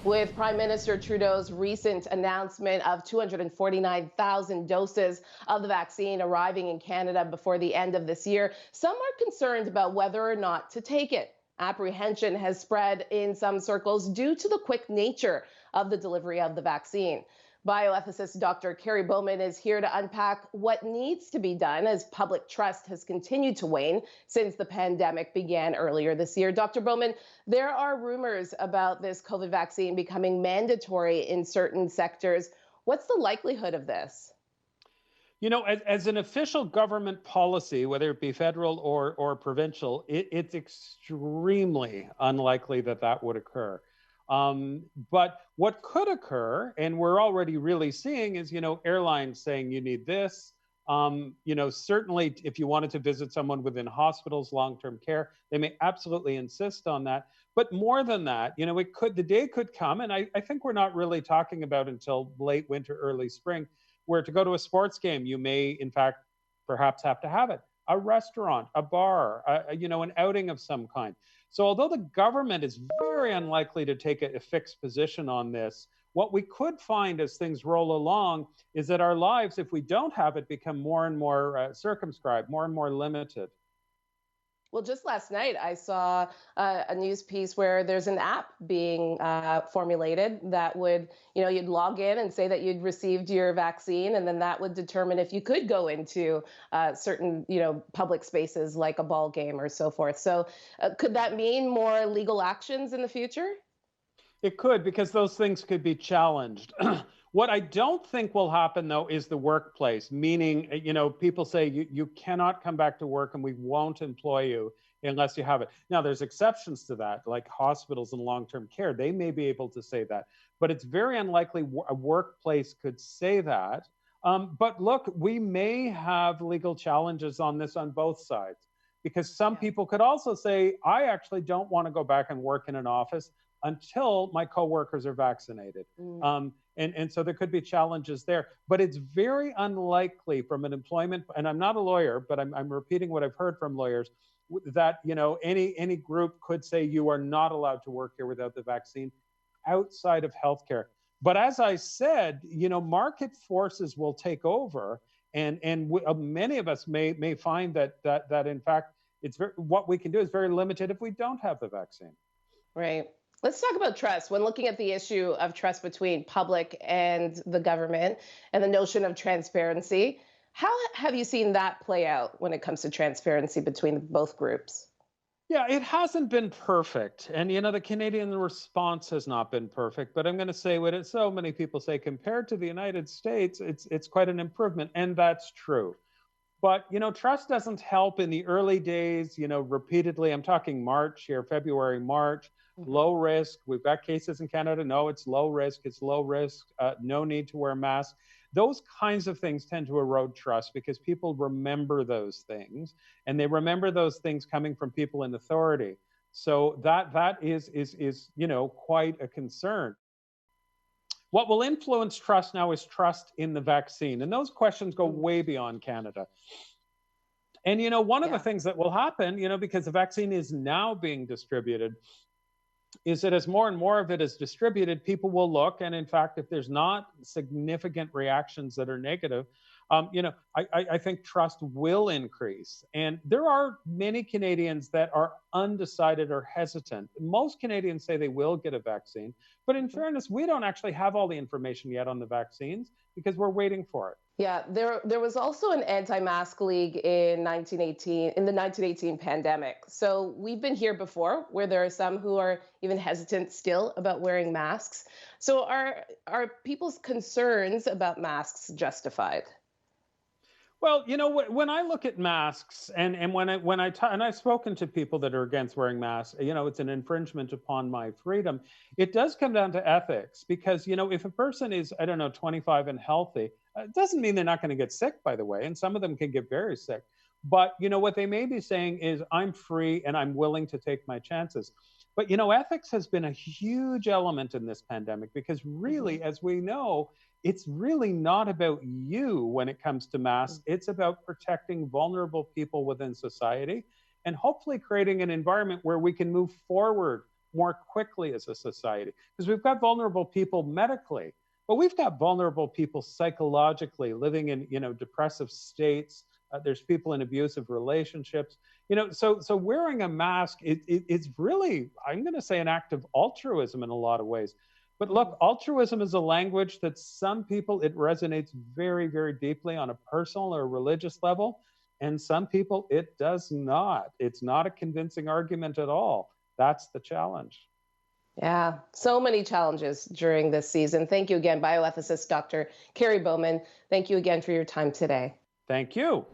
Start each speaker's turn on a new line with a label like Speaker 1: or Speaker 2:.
Speaker 1: With Prime Minister Trudeau's recent announcement of 249,000 doses of the vaccine arriving in Canada before the end of this year, some are concerned about whether or not to take it. Apprehension has spread in some circles due to the quick nature of the delivery of the vaccine. Bioethicist Dr. Kerry Bowman is here to unpack what needs to be done as public trust has continued to wane since the pandemic began earlier this year. Dr. Bowman, there are rumors about this COVID vaccine becoming mandatory in certain sectors. What's the likelihood of this?
Speaker 2: As an official government policy, whether it be federal or provincial, it's extremely unlikely that that would occur. But what could occur, and we're already really seeing, is, airlines saying you need this. Certainly if you wanted to visit someone within hospitals, long-term care, they may absolutely insist on that. But more than that, the day could come, and I think we're not really talking about until late winter, early spring, where to go to a sports game, you may, in fact, perhaps have to have it. A restaurant, a bar, an outing of some kind. So although the government is very unlikely to take a fixed position on this, what we could find as things roll along is that our lives, if we don't have it, become more and more circumscribed, more and more limited.
Speaker 1: Well, just last night, I saw a news piece where there's an app being formulated that would, you'd log in and say that you'd received your vaccine, and then that would determine if you could go into certain, public spaces like a ball game or so forth. So could that mean more legal actions in the future?
Speaker 2: It could, because those things could be challenged. What I don't think will happen, though, is the workplace, meaning, people say you cannot come back to work and we won't employ you unless you have it. Now, there's exceptions to that, like hospitals and long-term care. They may be able to say that, but it's very unlikely a workplace could say that. But look, we may have legal challenges on this on both sides, because some people could also say, I actually don't want to go back and work in an office until my coworkers are vaccinated. And so there could be challenges there, but it's very unlikely from an employment, and I'm not a lawyer, but I'm repeating what I've heard from lawyers, that any group could say you are not allowed to work here without the vaccine outside of healthcare. But as I said, market forces will take over, and many of us may find that in fact what we can do is very limited if we don't have the vaccine.
Speaker 1: Right. Let's talk about trust. When looking at the issue of trust between public and the government and the notion of transparency, how have you seen that play out when it comes to transparency between both groups?
Speaker 2: Yeah, it hasn't been perfect. And, the Canadian response has not been perfect. But I'm going to say what so many people say, compared to the United States, it's quite an improvement. And that's true. But, trust doesn't help in the early days, repeatedly. I'm talking March here, February, March, low risk. We've got cases in Canada. No, it's low risk. It's low risk. No need to wear a mask. Those kinds of things tend to erode trust because people remember those things, and they remember those things coming from people in authority. So that is quite a concern. What will influence trust now is trust in the vaccine. And those questions go way beyond Canada. And, one of the things that will happen, because the vaccine is now being distributed, is that as more and more of it is distributed, people will look. And in fact, if there's not significant reactions that are negative, I think trust will increase. And there are many Canadians that are undecided or hesitant. Most Canadians say they will get a vaccine. But in fairness, we don't actually have all the information yet on the vaccines because we're waiting for it.
Speaker 1: Yeah, there was also an anti-mask league in the 1918 pandemic. So we've been here before, where there are some who are even hesitant still about wearing masks. So are people's concerns about masks justified?
Speaker 2: Well, when I look at masks, and I've spoken to people that are against wearing masks, it's an infringement upon my freedom. It does come down to ethics, because if a person is, 25 and healthy, it doesn't mean they're not going to get sick, by the way, and some of them can get very sick. But what they may be saying is, I'm free and I'm willing to take my chances. But ethics has been a huge element in this pandemic, because really, as we know, it's really not about you when it comes to masks. It's about protecting vulnerable people within society and hopefully creating an environment where we can move forward more quickly as a society, because we've got vulnerable people medically, but we've got vulnerable people psychologically living in, depressive states. There's people in abusive relationships. So wearing a mask, it's really, I'm going to say, an act of altruism in a lot of ways. But look, altruism is a language that some people, it resonates very, very deeply on a personal or religious level. And some people, it does not. It's not a convincing argument at all. That's the challenge.
Speaker 1: Yeah, so many challenges during this season. Thank you again, Bioethicist Dr. Kerry Bowman. Thank you again for your time today.
Speaker 2: Thank you.